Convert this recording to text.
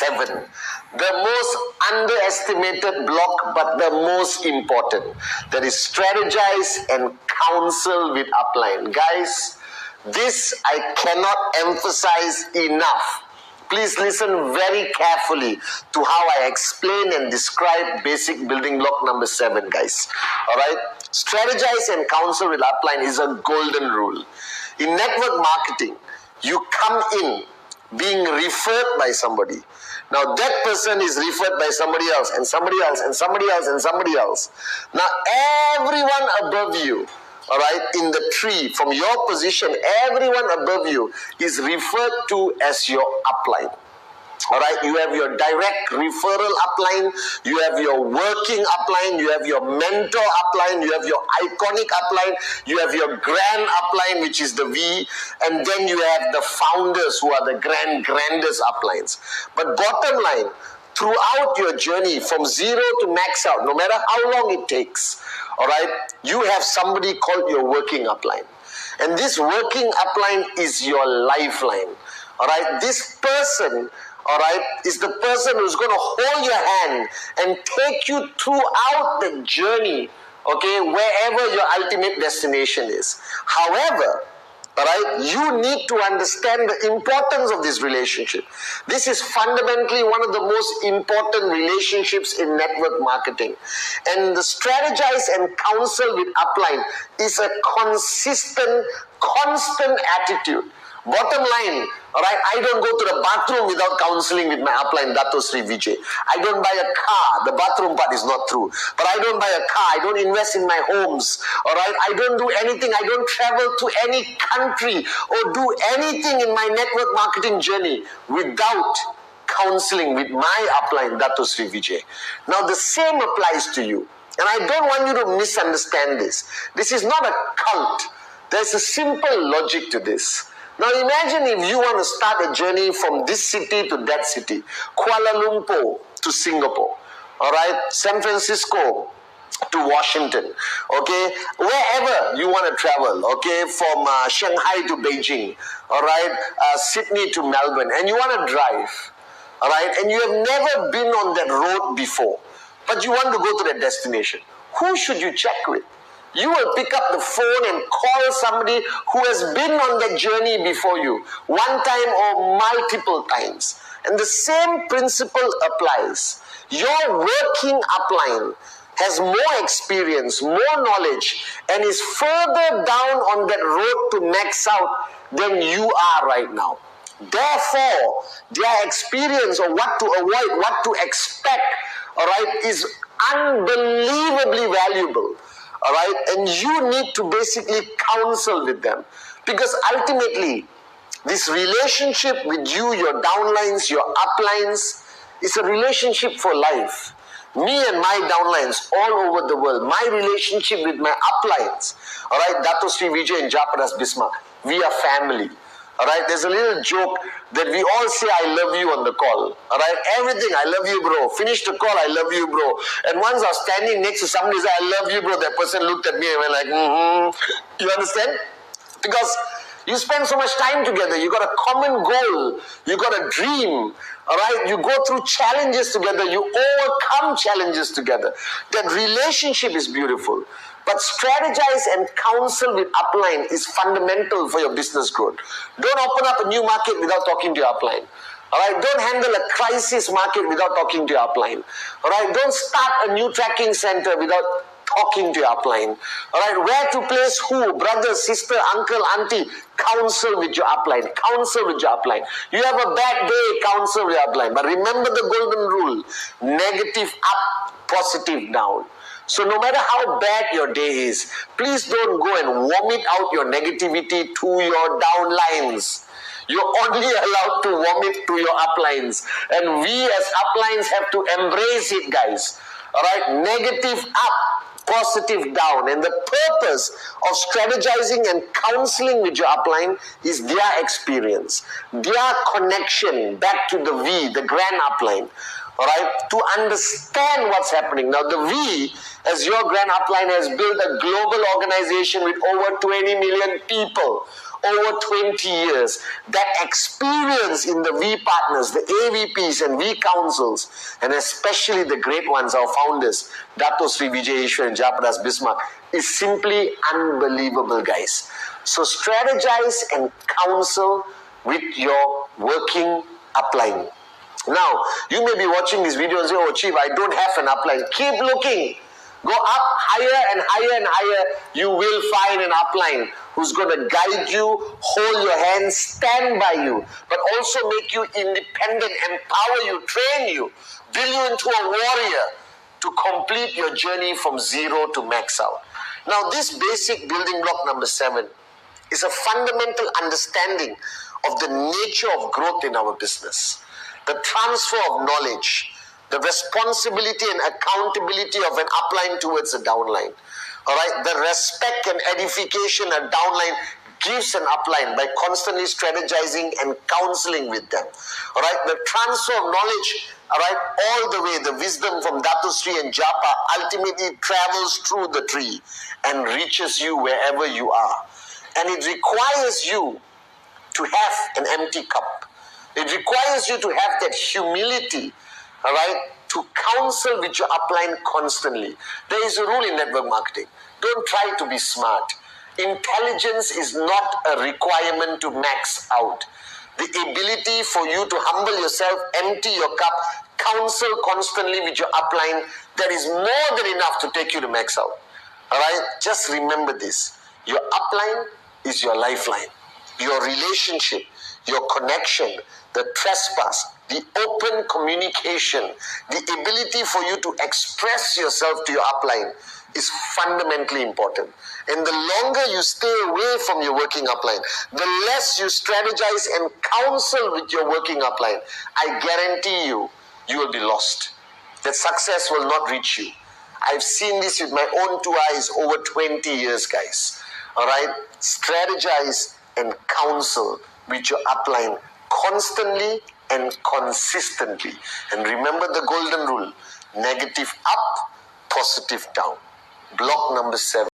7. The most underestimated block, but the most important. That is strategize and counsel with upline. Guys, this I cannot emphasize enough. Please listen very carefully to how I explain and describe basic building block number 7, guys. Alright? Strategize and counsel with upline is a golden rule. In network marketing, you come in being referred by somebody. Now that person is referred by somebody else and somebody else and somebody else and somebody else. Now everyone above you, all right, in the tree, from your position, everyone above you is referred to as your upline. All right, you have your direct referral upline, you have your working upline, you have your mentor upline, you have your iconic upline, you have your grand upline, which is the V, and then you have the founders who are the grandest uplines. But bottom line, throughout your journey from 0 to max out, no matter how long it takes, all right, you have somebody called your working upline. And this working upline is your lifeline. All right, this person, all right, is the person who's going to hold your hand and take you throughout the journey, okay, wherever your ultimate destination is. However, all right, you need to understand the importance of this relationship. This is fundamentally one of the most important relationships in network marketing. And the strategize and counsel with upline is a consistent, constant attitude. Bottom line, all right, I don't go to the bathroom without counseling with my upline, Dato Sri Vijay. I don't buy a car. The bathroom part is not true. But I don't buy a car. I don't invest in my homes. All right, I don't do anything. I don't travel to any country or do anything in my network marketing journey without counseling with my upline, Dato Sri Vijay. Now, the same applies to you. And I don't want you to misunderstand this. This is not a cult. There's a simple logic to this. Now imagine if you want to start a journey from this city to that city, Kuala Lumpur to Singapore, all right, San Francisco to Washington, okay, wherever you want to travel, okay, from Shanghai to Beijing, all right, Sydney to Melbourne, and you want to drive, all right, and you have never been on that road before, but you want to go to that destination. Who should you check with? You will pick up the phone and call somebody who has been on that journey before you, one time or multiple times. And the same principle applies. Your working upline has more experience, more knowledge, and is further down on that road to max out than you are right now. Therefore, their experience of what to avoid, what to expect, all right, is unbelievably valuable. All right, and you need to basically counsel with them, because ultimately this relationship with you, your downlines, your uplines, is a relationship for life. Me and my downlines all over the world, my relationship with my uplines, all right, Dato Sri Vijay and Japadas Bismarck, we are family. All right, there's a little joke that we all say I love you on the call. All right, everything, I love you, bro. Finish the call, I love you, bro. And once I was standing next to somebody who said, I love you, bro, that person looked at me and went like, You understand? Because you spend so much time together. You got a common goal. You got a dream. All right, you go through challenges together. You overcome challenges together. That relationship is beautiful. But strategize and counsel with upline is fundamental for your business growth. Don't open up a new market without talking to your upline. All right, don't handle a crisis market without talking to your upline. All right, don't start a new tracking center without talking to your upline. All right, where to place who, brother, sister, uncle, auntie, counsel with your upline. Counsel with your upline. You have a bad day, counsel with your upline. But remember the golden rule: negative up, positive down. So no matter how bad your day is, please don't go and vomit out your negativity to your downlines. You're only allowed to vomit to your uplines. And we as uplines have to embrace it, guys. Alright, negative up, positive down. And the purpose of strategizing and counseling with your upline is their experience, their connection back to the V, the grand upline. All right, to understand what's happening. Now, the V, as your grand upline, has built a global organization with over 20 million people over 20 years, that experience in the V partners, the AVPs and V councils, and especially the great ones, our founders, Dato Sri Vijay Ishwar and Japadas Bismarck, is simply unbelievable, guys. So strategize and counsel with your working upline. Now, you may be watching this video and say, oh, Chief, I don't have an upline. Keep looking. Go up higher and higher and higher. You will find an upline who's going to guide you, hold your hand, stand by you, but also make you independent, empower you, train you, build you into a warrior to complete your journey from zero to max out. Now, this basic building block number 7 is a fundamental understanding of the nature of growth in our business, the transfer of knowledge, the responsibility and accountability of an upline towards a downline. All right, the respect and edification a downline gives an upline by constantly strategizing and counseling with them. All right, the transfer of knowledge, all right, all the way, the wisdom from Dato Sri and Japa ultimately travels through the tree and reaches you wherever you are. And it requires you to have an empty cup. It requires you to have that humility, all right, to counsel with your upline constantly. There is a rule in network marketing. Don't try to be smart. Intelligence is not a requirement to max out. The ability for you to humble yourself, empty your cup, counsel constantly with your upline, that is more than enough to take you to max out. All right? Just remember this. Your upline is your lifeline. Your relationship, your connection, the trespass, the open communication, the ability for you to express yourself to your upline is fundamentally important. And the longer you stay away from your working upline, the less you strategize and counsel with your working upline, I guarantee you, you will be lost. That success will not reach you. I've seen this with my own 2 eyes over 20 years, guys. All right? Strategize and counsel with your upline constantly and consistently. And remember the golden rule: negative up, positive down. Block number 7.